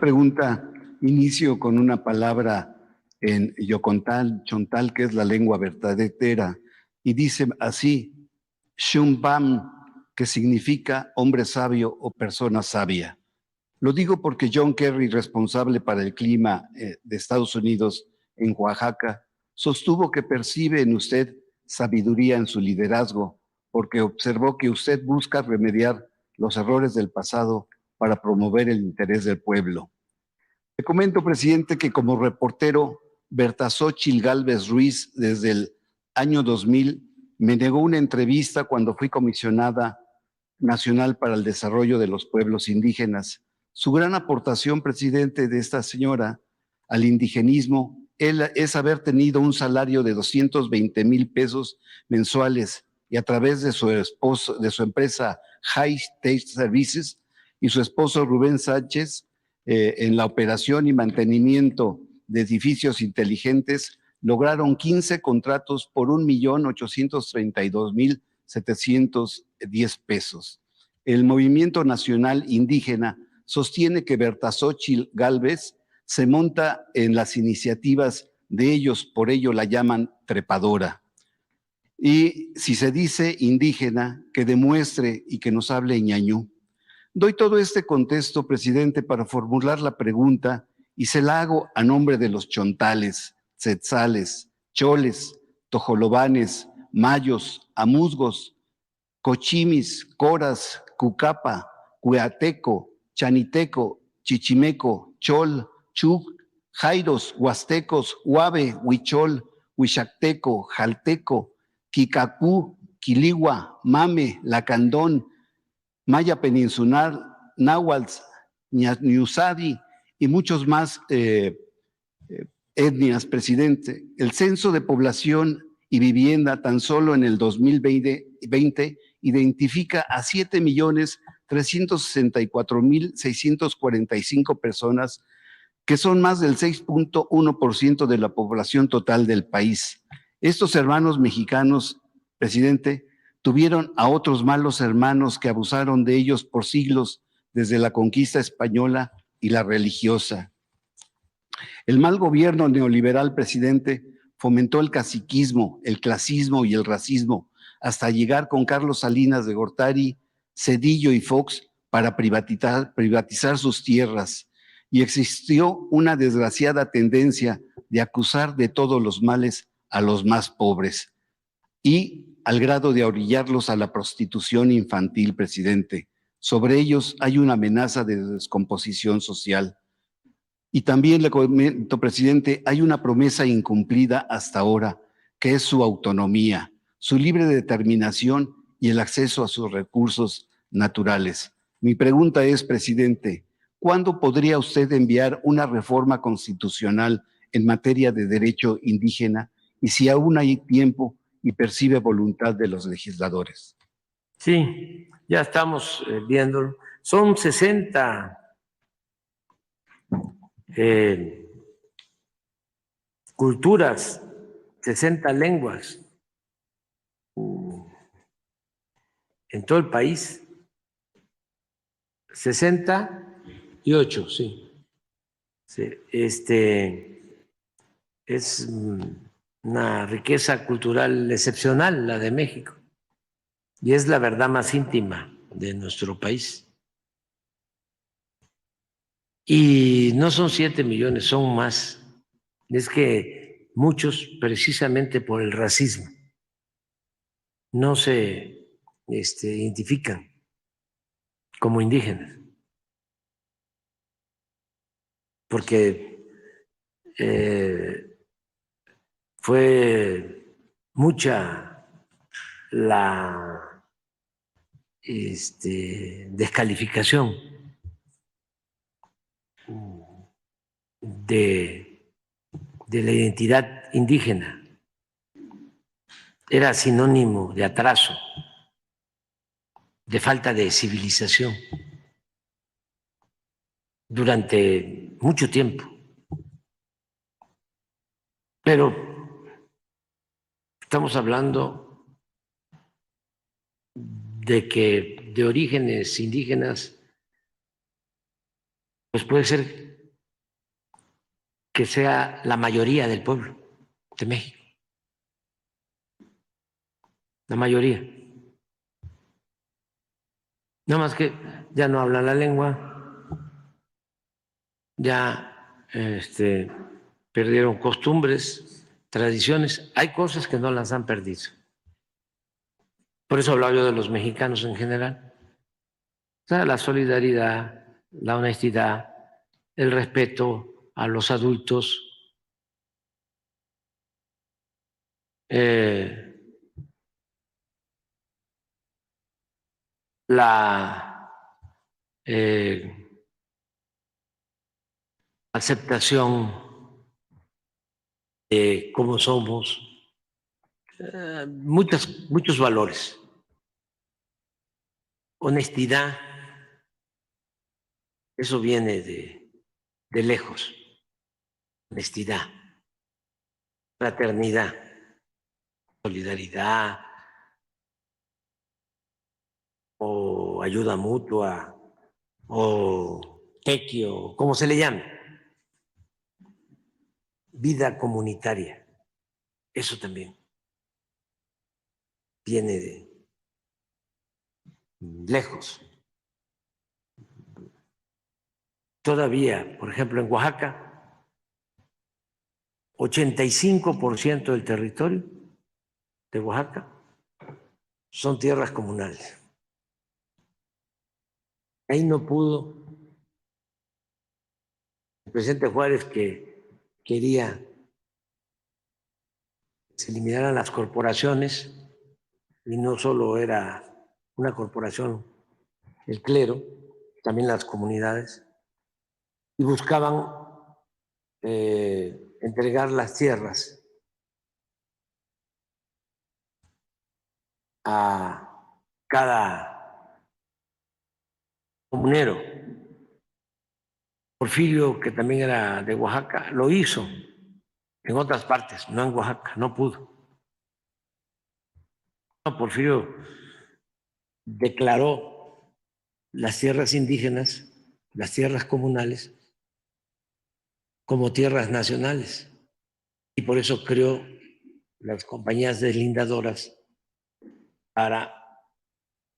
pregunta, inicio con una palabra en yocontal, chontal, que es la lengua verdadera, y dice así, Shumbam, que significa hombre sabio o persona sabia. Lo digo porque John Kerry, responsable para el clima de Estados Unidos en Oaxaca, sostuvo que percibe en usted sabiduría en su liderazgo, porque observó que usted busca remediar los errores del pasado para promover el interés del pueblo. Le comento, presidente, que como reportero, Berta Xóchitl Gálvez Ruiz, desde el año 2000, me negó una entrevista cuando fui comisionada nacional para el desarrollo de los pueblos indígenas. Su gran aportación, presidente, de esta señora al indigenismo es haber tenido un salario de 220,000 pesos mensuales y a través de su empresa High Tech Services y su esposo Rubén Sánchez, en la operación y mantenimiento de edificios inteligentes, lograron 15 contratos por 1,832,710 pesos. El Movimiento Nacional Indígena sostiene que Berta Xóchitl Gálvez se monta en las iniciativas de ellos, por ello la llaman trepadora. Y si se dice indígena, que demuestre y que nos hable ñañú. Doy todo este contexto, presidente, para formular la pregunta y se la hago a nombre de los chontales, tzetzales, choles, tojolobanes, mayos, amuzgos, cochimis, coras, cucapa, cueateco, chaniteco, chichimeco, chol, chuc, jairos, huastecos, huave, huichol, huixacteco, jalteco, quicacú, quiligua, mame, lacandón, maya peninsular, náhuatl, ñusadi y muchos más etnias, presidente. El censo de población y vivienda tan solo en el 2020 identifica a 7,364,645 personas, que son más del 6.1% de la población total del país. Estos hermanos mexicanos, presidente, tuvieron a otros malos hermanos que abusaron de ellos por siglos, desde la conquista española y la religiosa. El mal gobierno neoliberal, presidente, fomentó el caciquismo, el clasismo y el racismo, hasta llegar con Carlos Salinas de Gortari, Zedillo y Fox para privatizar sus tierras. Y existió una desgraciada tendencia de acusar de todos los males a los más pobres, y al grado de orillarlos a la prostitución infantil, presidente. Sobre ellos hay una amenaza de descomposición social. Y también le comento, presidente, hay una promesa incumplida hasta ahora, que es su autonomía, su libre determinación y el acceso a sus recursos naturales. Mi pregunta es, presidente, ¿cuándo podría usted enviar una reforma constitucional en materia de derecho indígena y si aún hay tiempo y percibe voluntad de los legisladores? Sí, ya estamos viéndolo. Son 60 culturas, 60 lenguas en todo el país. 68, sí. Sí, es una riqueza cultural excepcional la de México y es la verdad más íntima de nuestro país. Y no son 7 millones, son más. Es que muchos, precisamente por el racismo, no se identifican como indígenas, porque fue mucha la descalificación de la identidad indígena. Era sinónimo de atraso, de falta de civilización durante mucho tiempo. Pero estamos hablando de que de orígenes indígenas, pues puede ser que sea la mayoría del pueblo de México. La mayoría. Nada más que ya no hablan la lengua, ya perdieron costumbres, tradiciones. Hay cosas que no las han perdido. Por eso hablaba yo de los mexicanos en general. O sea, la solidaridad, la honestidad, el respeto a los adultos, la aceptación de cómo somos, muchos valores. Honestidad, eso viene de lejos. Honestidad, fraternidad, solidaridad o ayuda mutua o tequio, como se le llame. Vida comunitaria, eso también viene de lejos. Todavía, por ejemplo, en Oaxaca, 85% del territorio de Oaxaca son tierras comunales. Ahí no pudo el presidente Juárez, que quería que se eliminaran las corporaciones, y no solo era una corporación el clero, también las comunidades, y buscaban entregar las tierras a cada comunero. Porfirio, que también era de Oaxaca, lo hizo en otras partes, no en Oaxaca, no pudo. No, Porfirio declaró las tierras indígenas, las tierras comunales, como tierras nacionales, y por eso creó las compañías deslindadoras para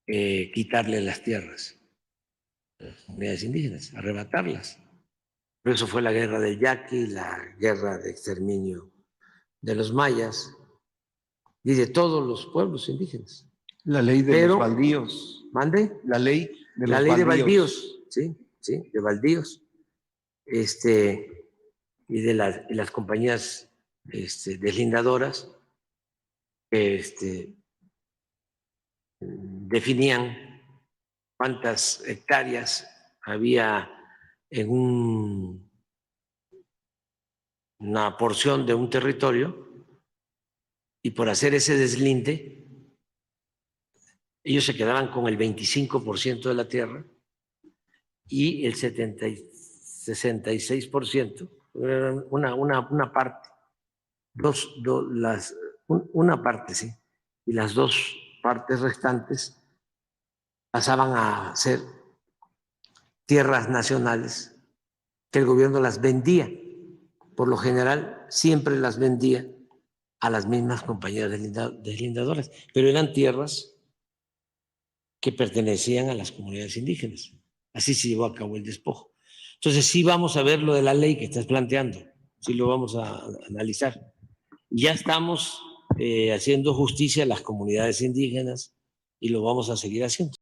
quitarle las tierras a las comunidades indígenas, arrebatarlas. Por eso fue la guerra del Yaqui, la guerra de exterminio de los mayas y de todos los pueblos indígenas. La ley de los baldíos. ¿Mande? La ley de los la ley baldíos. de baldíos, sí, de baldíos. Y de las compañías deslindadoras que definían cuántas hectáreas había en una porción de un territorio, y por hacer ese deslinde, ellos se quedaban con el 25% de la tierra y el 66%, una parte, una parte, sí, y las dos partes restantes pasaban a ser tierras nacionales que el gobierno las vendía. Por lo general, siempre las vendía a las mismas compañías deslindadoras, pero eran tierras que pertenecían a las comunidades indígenas. Así se llevó a cabo el despojo. Entonces, sí vamos a ver lo de la ley que estás planteando, sí lo vamos a analizar. Ya estamos haciendo justicia a las comunidades indígenas y lo vamos a seguir haciendo.